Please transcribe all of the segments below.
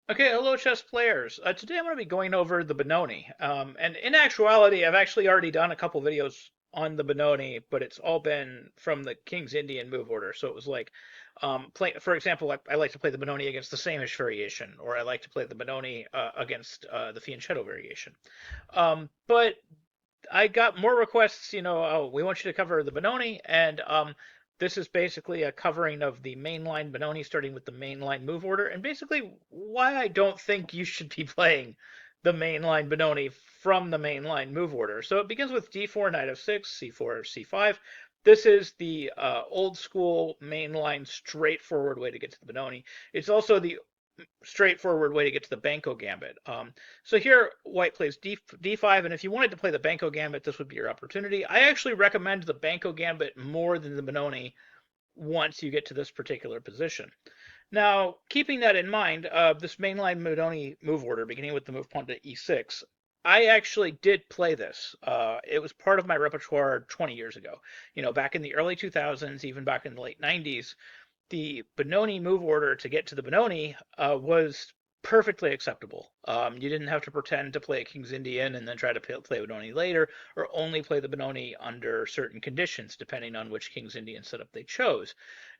Okay, hello chess players. Today I'm going to be going over the Benoni. And in actuality, I've actually already done a couple videos on the Benoni, but it's all been from the King's Indian move order. So it was like, for example, I like to play the Benoni against the Samish variation, or I like to play the Benoni against the Fianchetto variation. But I got more requests, oh, we want you to cover the Benoni, and this is basically a covering of the mainline Benoni, starting with the mainline move order, and basically why I don't think you should be playing the mainline Benoni from the mainline move order. So it begins with d4, knight f6, c4, c5. This is the old school mainline straightforward way to get to the Benoni. It's also the straightforward way to get to the Banco Gambit. So here, white plays d5, and if you wanted to play the Banco Gambit, this would be your opportunity. I actually recommend the Banco Gambit more than the Benoni once you get to this particular position. Now, keeping that in mind, this mainline Benoni move order, beginning with the move pawn to e6, I actually did play this. It was part of my repertoire 20 years ago. Back in the early 2000s, even back in the late 90s, the Benoni move order to get to the Benoni was perfectly acceptable. You didn't have to pretend to play a King's Indian and then try to play Benoni later, or only play the Benoni under certain conditions, depending on which King's Indian setup they chose.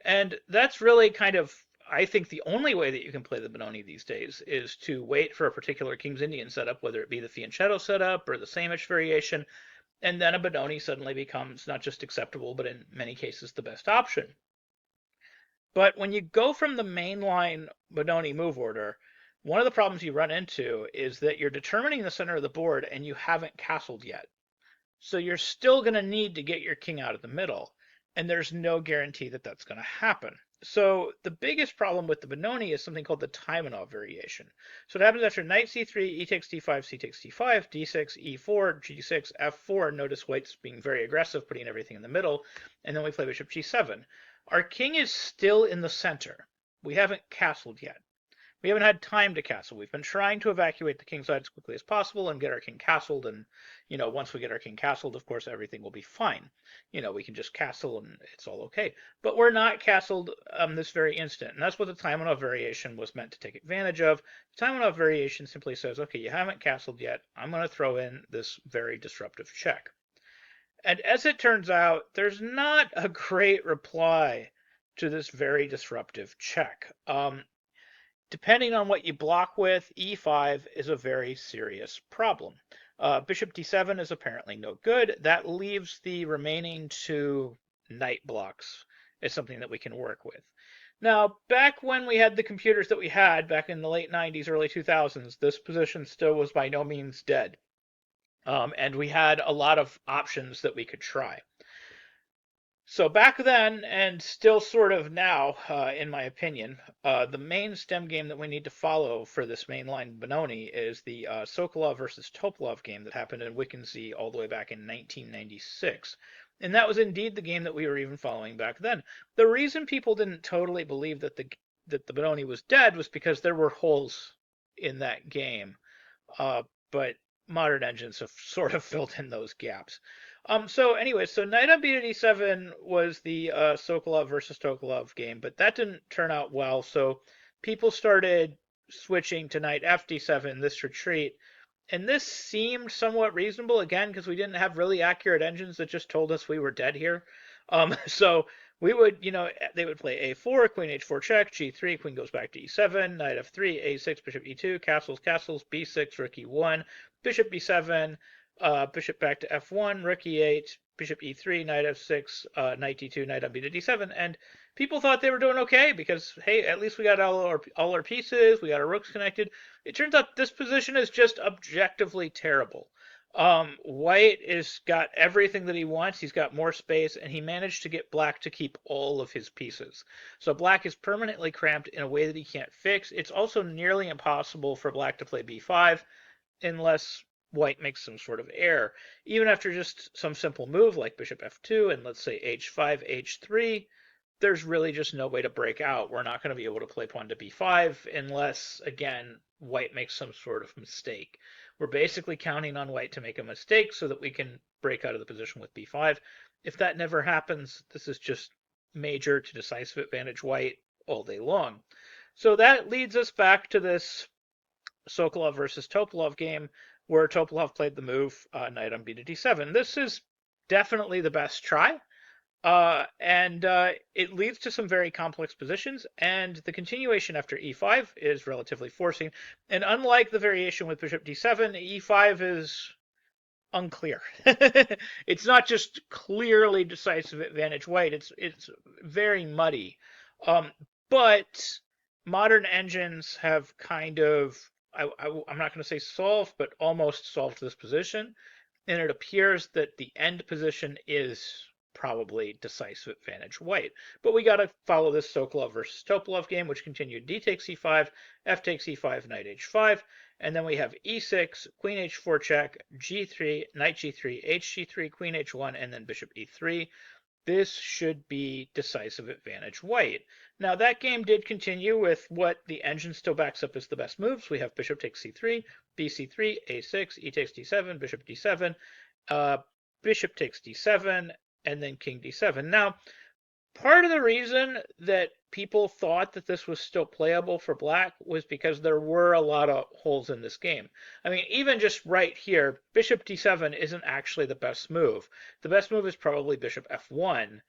And that's really kind of, I think, the only way that you can play the Benoni these days is to wait for a particular King's Indian setup, whether it be the Fianchetto setup or the Samish variation, and then a Benoni suddenly becomes not just acceptable, but in many cases the best option. But when you go from the mainline Benoni move order, one of the problems you run into is that you're determining the center of the board and you haven't castled yet. So you're still going to need to get your king out of the middle, and there's no guarantee that that's going to happen. So the biggest problem with the Benoni is something called the Taimanov variation. So it happens after knight c3, e takes d5, c takes d5, d6, e4, g6, f4. Notice white's being very aggressive, putting everything in the middle, and then we play bishop g7. Our king is still in the center. We haven't castled yet. We haven't had time to castle. We've been trying to evacuate the king side as quickly as possible and get our king castled. And, once we get our king castled, of course, everything will be fine. We can just castle and it's all okay. But we're not castled this very instant. And that's what the Taimanov variation was meant to take advantage of. The Taimanov variation simply says, okay, you haven't castled yet. I'm going to throw in this very disruptive check. And as it turns out, there's not a great reply to this very disruptive check. Depending on what you block with, e5 is a very serious problem. Bishop d7 is apparently no good. That leaves the remaining two knight blocks as something that we can work with. Now, back when we had the computers that we had, back in the late 90s, early 2000s, this position still was by no means dead. And we had a lot of options that we could try. So back then, and still sort of now, in my opinion, the main stem game that we need to follow for this mainline Benoni is the Sokolov versus Topalov game that happened in Wickensee all the way back in 1996. And that was indeed the game that we were even following back then. The reason people didn't totally believe that the Benoni was dead was because there were holes in that game. But modern engines have sort of filled in those gaps. So anyway, so knight on b7 was the Sokolov versus Tokolov game, but that didn't turn out well. So people started switching to knight fd7, this retreat, and this seemed somewhat reasonable again because we didn't have really accurate engines that just told us we were dead here. So we would, they would play a4, queen h4 check, g3, queen goes back to e7, knight f3, a6, bishop e2, castles, castles, b6, rook e1, bishop b7, bishop back to f1, rook e8, bishop e3, knight f6, knight d2, knight on b to d7, and people thought they were doing okay because, hey, at least we got all our pieces, we got our rooks connected. It turns out this position is just objectively terrible. White is got everything that he wants. He's got more space, and he managed to get black to keep all of his pieces. So black is permanently cramped in a way that he can't fix. It's also nearly impossible for black to play b5 unless white makes some sort of error. Even after just some simple move like bishop f2 and let's say h5, h3, there's really just no way to break out. We're not going to be able to play pawn to b5 unless, again, white makes some sort of mistake. We're basically counting on white to make a mistake so that we can break out of the position with b5. If that never happens, this is just major to decisive advantage white all day long. So that leads us back to this Sokolov versus Topalov game where Topalov played the move knight on b to d7. This is definitely the best try. And it leads to some very complex positions, and the continuation after e5 is relatively forcing. And unlike the variation with bishop d7, e5 is unclear. It's not just clearly decisive advantage white. It's very muddy. Um, but modern engines have kind of I'm not going to say solved, but almost solved this position, and it appears that the end position is probably decisive advantage white. But we got to follow this Sokolov versus Topalov game, which continued d takes e5, f takes e5, knight h5, and then we have e6, queen h4 check, g3, knight g3, hg3, queen h1, and then bishop e3. This should be decisive advantage white. Now that game did continue with what the engine still backs up as the best moves. We have bishop takes c3, bc3, a6, e takes d7, bishop d7, bishop takes d7, and then king d7. Now, part of the reason that people thought that this was still playable for black was because there were a lot of holes in this game. I mean, even just right here, bishop d7 isn't actually the best move. The best move is probably bishop f1,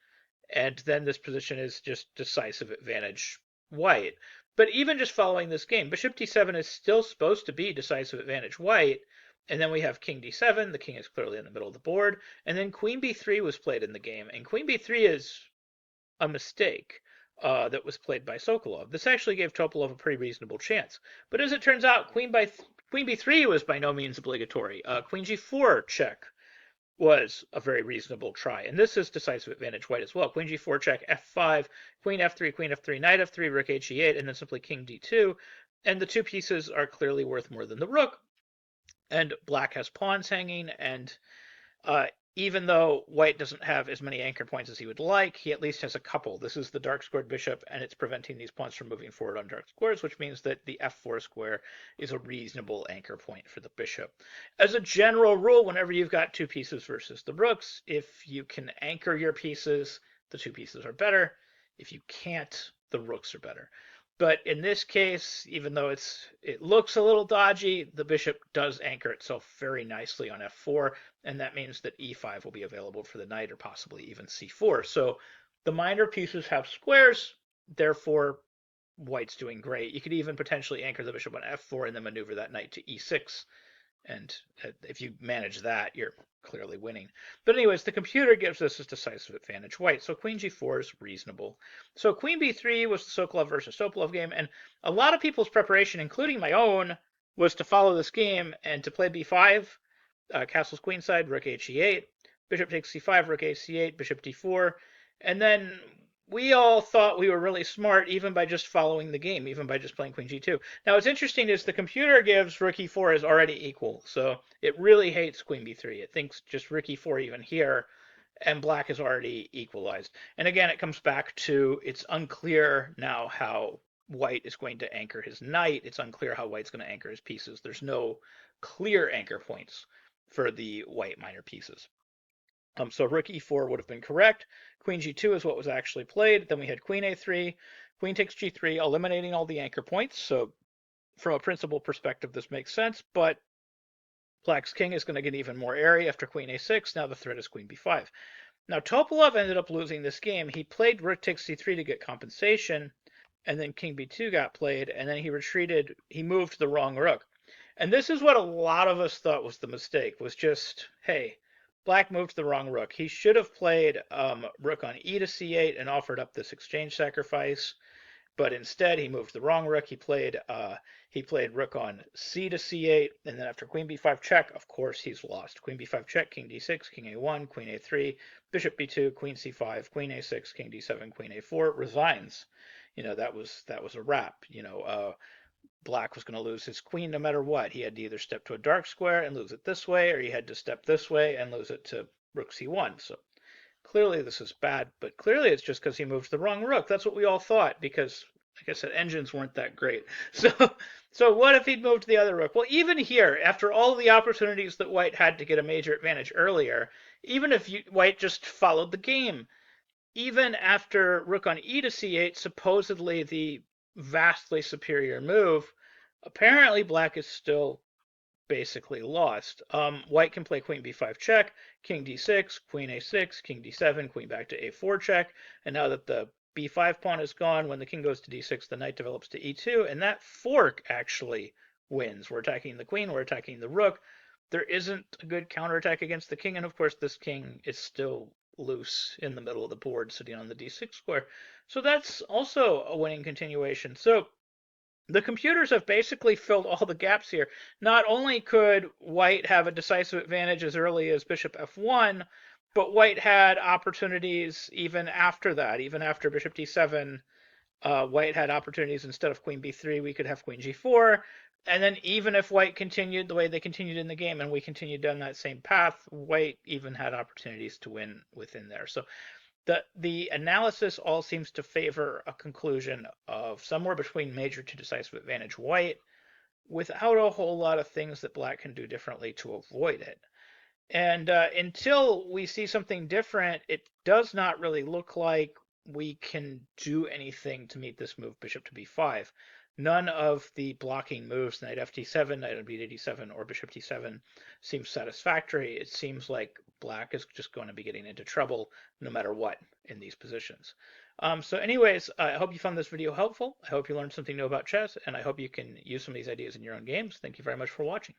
and then this position is just decisive advantage white. But even just following this game, bishop d7 is still supposed to be decisive advantage white, and then we have king d7, the king is clearly in the middle of the board, and then queen b3 was played in the game, and queen b3 is a mistake that was played by Sokolov. This actually gave Topalov a pretty reasonable chance. But as it turns out, queen b3 was by no means obligatory. Queen g4 check was a very reasonable try. And this is decisive advantage white as well. Queen g4 check, f5, queen f3, knight f3, rook h e8, and then simply king d2. And the two pieces are clearly worth more than the rook. And black has pawns hanging, and even though white doesn't have as many anchor points as he would like, he at least has a couple. This is the dark squared bishop, and it's preventing these pawns from moving forward on dark squares, which means that the f4 square is a reasonable anchor point for the bishop. As a general rule, whenever you've got two pieces versus the rooks, if you can anchor your pieces, the two pieces are better. If you can't, the rooks are better. But in this case, even though it looks a little dodgy, the bishop does anchor itself very nicely on f4, and that means that e5 will be available for the knight, or possibly even c4. So the minor pieces have squares, therefore white's doing great. You could even potentially anchor the bishop on f4 and then maneuver that knight to e6. And if you manage that, you're clearly winning. But anyways, the computer gives us this decisive advantage white. So queen g4 is reasonable. So queen b3 was the Sokolov versus Topalov game. And a lot of people's preparation, including my own, was to follow this game and to play b5, castle's queenside, rook h e8, bishop takes c5, rook h c8, bishop d4. And then we all thought we were really smart even by just following the game, even by just playing queen g2. Now, what's interesting is the computer gives rook e4 is already equal, so it really hates queen b3. It thinks just rook e4 even here, and black is already equalized. And again, it comes back to it's unclear now how white is going to anchor his knight. It's unclear how white's going to anchor his pieces. There's no clear anchor points for the white minor pieces. So rook e4 would have been correct. Queen g2 is what was actually played. Then we had queen a3, queen takes g3, eliminating all the anchor points. So from a principal perspective, this makes sense, but black's king is going to get even more area after queen a6. Now the threat is queen b5. Now Topalov ended up losing this game. He played rook takes c3 to get compensation, and then king b2 got played, and then he retreated. He moved the wrong rook. And this is what a lot of us thought was the mistake, was just, hey, black moved the wrong rook. He should have played rook on e to c8 and offered up this exchange sacrifice, but instead he moved the wrong rook. He played rook on c to c8, and then after queen b5 check, of course he's lost. Queen b5 check, king d6, king a1, queen a3, bishop b2, queen c5, queen a6, king d7, queen a4, resigns. That was a wrap. Black was going to lose his queen no matter what. He had to either step to a dark square and lose it this way, or he had to step this way and lose it to rook c1. So clearly this is bad, but clearly it's just because he moved the wrong rook. That's what we all thought, because, like I said, engines weren't that great. So what if he'd moved the other rook? Well, even here, after all the opportunities that white had to get a major advantage earlier, even if white just followed the game, even after rook on e to c8, supposedly the vastly superior move, Apparently, black is still basically lost. White can play queen b5 check, king d6, queen a6, king d7, queen back to a4 check, and now that the b5 pawn is gone, when the king goes to d6, the knight develops to e2, and that fork actually wins. We're attacking the queen, we're attacking the rook. There isn't a good counterattack against the king, and of course this king is still loose in the middle of the board, sitting on the d6 square. So that's also a winning continuation. So the computers have basically filled all the gaps here. Not only could white have a decisive advantage as early as bishop f1, but white had opportunities even after that. Even after bishop d7, white had opportunities. Instead of queen b3, we could have queen g4. And then even if white continued the way they continued in the game and we continued down that same path, white even had opportunities to win within there. So the analysis all seems to favor a conclusion of somewhere between major to decisive advantage white, without a whole lot of things that black can do differently to avoid it. And until we see something different, it does not really look like we can do anything to meet this move, bishop to b5. None of the blocking moves, knight ft7, knight on b87, or bishop t7, seems satisfactory. It seems like black is just going to be getting into trouble no matter what in these positions. So anyways, I hope you found this video helpful. I hope you learned something new about chess, and I hope you can use some of these ideas in your own games. Thank you very much for watching.